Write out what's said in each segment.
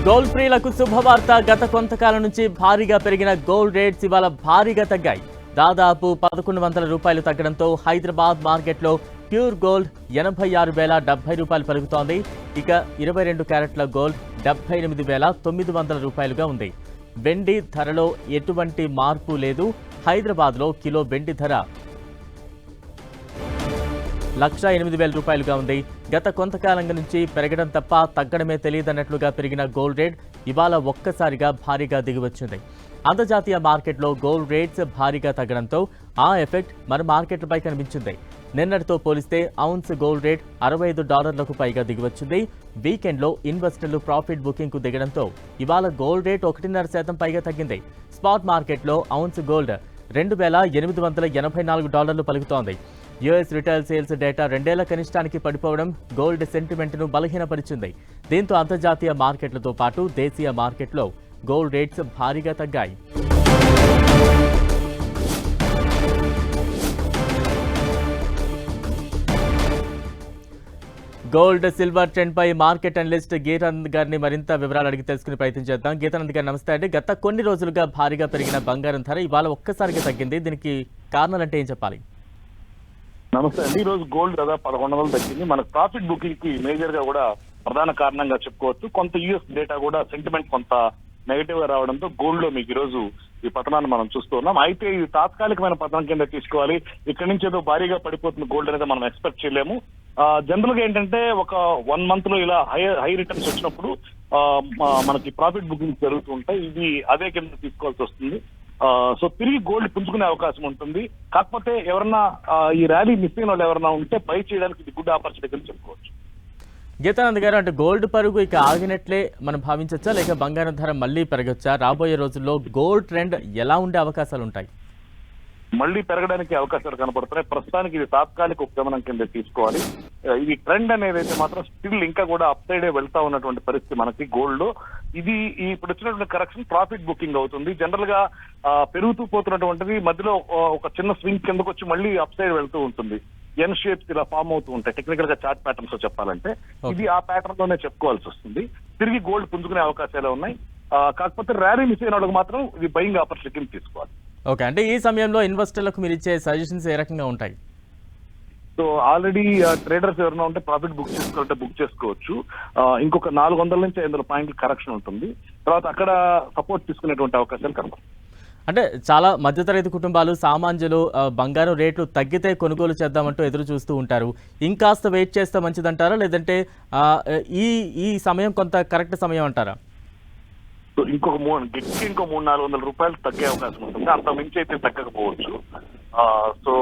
Gold ప్రియులకు శుభవార్త. గత కొంతకాలం నుంచి భారీగా పెరిగిన గోల్డ్ రేట్స్ ఇవాళ భారీగా తగ్గాయి. దాదాపు 1100 రూపాయలు తగ్గడంతో హైదరాబాద్ మార్కెట్లో ప్యూర్ గోల్డ్ 86,070 పలుకుతోంది. ఇక 22 క్యారెట్ల గోల్డ్ 78,900 రూపాయలుగా ఉంది. వెండి ధరలో ఎటువంటి మార్పు లేదు. హైదరాబాద్లో కిలో వెండి ధర 1,08,000 రూపాయలుగా ఉంది. గత కొంతకాలంగా నుంచి పెరగడం తప్ప తగ్గడమే తెలియదన్నట్లుగా పెరిగిన గోల్డ్ రేట్ ఇవాళ ఒక్కసారిగా భారీగా దిగివచ్చింది. అంతర్జాతీయ మార్కెట్లో గోల్డ్ రేట్స్ భారీగా తగ్గడంతో ఆ ఎఫెక్ట్ మన మార్కెట్లపై కనిపించింది. నిన్నటితో పోలిస్తే ఔన్స్ గోల్డ్ రేట్ $65 పైగా దిగివచ్చింది. వీకెండ్లో ఇన్వెస్టర్లు ప్రాఫిట్ బుకింగ్కు దిగడంతో ఇవాళ గోల్డ్ రేట్ 1.5% పైగా తగ్గింది. స్పాట్ మార్కెట్లో ఔన్స్ గోల్డ్ $2,884 పలుకుతోంది. యుఎస్ రిటైల్ సేల్స్ డేటా 2 ఏళ్ల కనిష్టానికి పడిపోవడం గోల్డ్ సెంటిమెంట్ను బలహీనపరిచింది. దీంతో అంతర్జాతీయ మార్కెట్లతో పాటు దేశీయ మార్కెట్లో గోల్డ్ రేట్స్ భారీగా తగ్గాయి. గోల్డ్ సిల్వర్ ట్రెండ్ పై మార్కెట్ అనలిస్ట్ గీతానంద్ గారిని మరింత వివరాలు అడిగి తెలుసుకునే ప్రయత్నం చేద్దాం. గీతానంద్ గారు నమస్తే అండి. గత కొన్ని రోజులుగా భారీగా పెరిగిన బంగారం ధర ఇవాళ ఒక్కసారిగా తగ్గింది. దీనికి కారణాలంటే ఏం చెప్పాలి? నమస్తే అండి. ఈ రోజు గోల్డ్ దాదాపు 1100 తగ్గింది. మనకు ప్రాఫిట్ బుకింగ్ కి మేజర్ గా కూడా ప్రధాన కారణంగా చెప్పుకోవచ్చు. కొంత యుఎస్ డేటా కూడా సెంటిమెంట్ కొంత నెగిటివ్ గా రావడంతో గోల్డ్ లో మీకు ఈ రోజు ఈ పతనాన్ని మనం చూస్తూ ఉన్నాం. అయితే ఇది తాత్కాలికమైన పతనం కింద తీసుకోవాలి. ఇక్కడి నుంచి ఏదో భారీగా పడిపోతుంది గోల్డ్ అనేది మనం ఎక్స్పెక్ట్ చేయలేము. జనరల్ గా ఏంటంటే ఒక 1 మంత్ లో ఇలా హై రిటర్న్స్ వచ్చినప్పుడు మనకి ప్రాఫిట్ బుకింగ్ జరుగుతూ ఉంటాయి. ఇది అదే కింద తీసుకోవాల్సి వస్తుంది. సో తిరిగి గోల్డ్ పుంజుకునే అవకాశం ఉంటుంది. కాకపోతే ఎవరన్నా ఈ ర్యాలీ మిస్ అయిన వాళ్ళు ఎవరన్నా ఉంటే బై చేయడానికి ఇది గుడ్ ఆపర్చునిటీ అని చెప్పుకోవచ్చు. గీతానంద్ గారు, అంటే గోల్డ్ పరుగు ఇక ఆగినట్లే మనం భావించవచ్చా, లేక బంగారం ధర మళ్ళీ పెరగచ్చా? రాబోయే రోజుల్లో గోల్డ్ ట్రెండ్ ఎలా ఉండే అవకాశాలు ఉంటాయి? మళ్ళీ పెరగడానికి అవకాశాలు కనపడుతున్నాయి. ప్రస్తుతానికి ఇది తాత్కాలిక ఉపశమనం కింద తీసుకోవాలి. ఇది ట్రెండ్ అనేది అయితే మాత్రం స్టిల్ ఇంకా కూడా అప్ సైడే వెళ్తా ఉన్నటువంటి పరిస్థితి మనకి గోల్డ్ లో. ఇది ఇప్పుడు వచ్చినటువంటి కరెక్షన్ ప్రాఫిట్ బుకింగ్ అవుతుంది. జనరల్ గా పెరుగుతూ పోతున్నటువంటిది మధ్యలో ఒక చిన్న స్వింగ్ కిందకు వచ్చి మళ్ళీ అప్ సైడ్ వెళ్తూ ఉంటుంది. ఎన్ షేప్స్ ఇలా ఫామ్ అవుతూ ఉంటాయి. టెక్నికల్ గా చార్ట్ ప్యాటర్న్స్ లో చెప్పాలంటే ఇది ఆ ప్యాటర్న్ లోనే చెప్పుకోవాల్సి వస్తుంది. తిరిగి గోల్డ్ పుంజుకునే అవకాశాలు ఉన్నాయి. కాకపోతే ర్యాలీ మిస్ అయిన వాళ్ళకి మాత్రం ఇది బయింగ్ ఆపర్చునిటీ కింద తీసుకోవాలి. ఓకే, అంటే ఈ సమయంలో ఇన్వెస్టర్లకు మీరు ఇచ్చే సజెషన్స్ ఏ రకంగా ఉంటాయి? సో ఆల్రెడీ ట్రేడర్స్ ఎవరైనా ఉంటే ప్రాఫిట్ బుక్ చేసుకోవాలంటే బుక్ చేసుకోవచ్చు. ఇంకొక 400 నుంచి 500 పాయింట్ల కరెక్షన్ ఉంటుంది. తర్వాత అక్కడ సపోర్ట్ తీసుకునేటువంటి అవకాశాలు కనపడతాయి. అంటే చాలా మధ్యతరగతి కుటుంబాలు, సామాన్యులు బంగారం రేట్లు తగ్గితే కొనుగోలు చేద్దామంటూ ఎదురు చూస్తూ ఉంటారు. ఇంకాస్త వెయిట్ చేస్తే మంచిదంటారా, లేదంటే ఈ సమయం కొంత కరెక్ట్ సమయం అంటారా? సో ఇంకో 300-400 రూపాయలు తగ్గే అవకాశం ఉంటుంది. అంత మించి అయితే తగ్గకపోవచ్చు. సో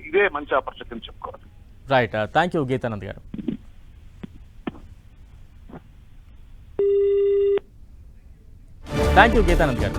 ఇదే మంచి ఆపర్చునిటీ అని చెప్పుకోవాలి. రైట్, థ్యాంక్ యూ గీతానంద్ గారు. థ్యాంక్ యూ గీతానంద్ గారు.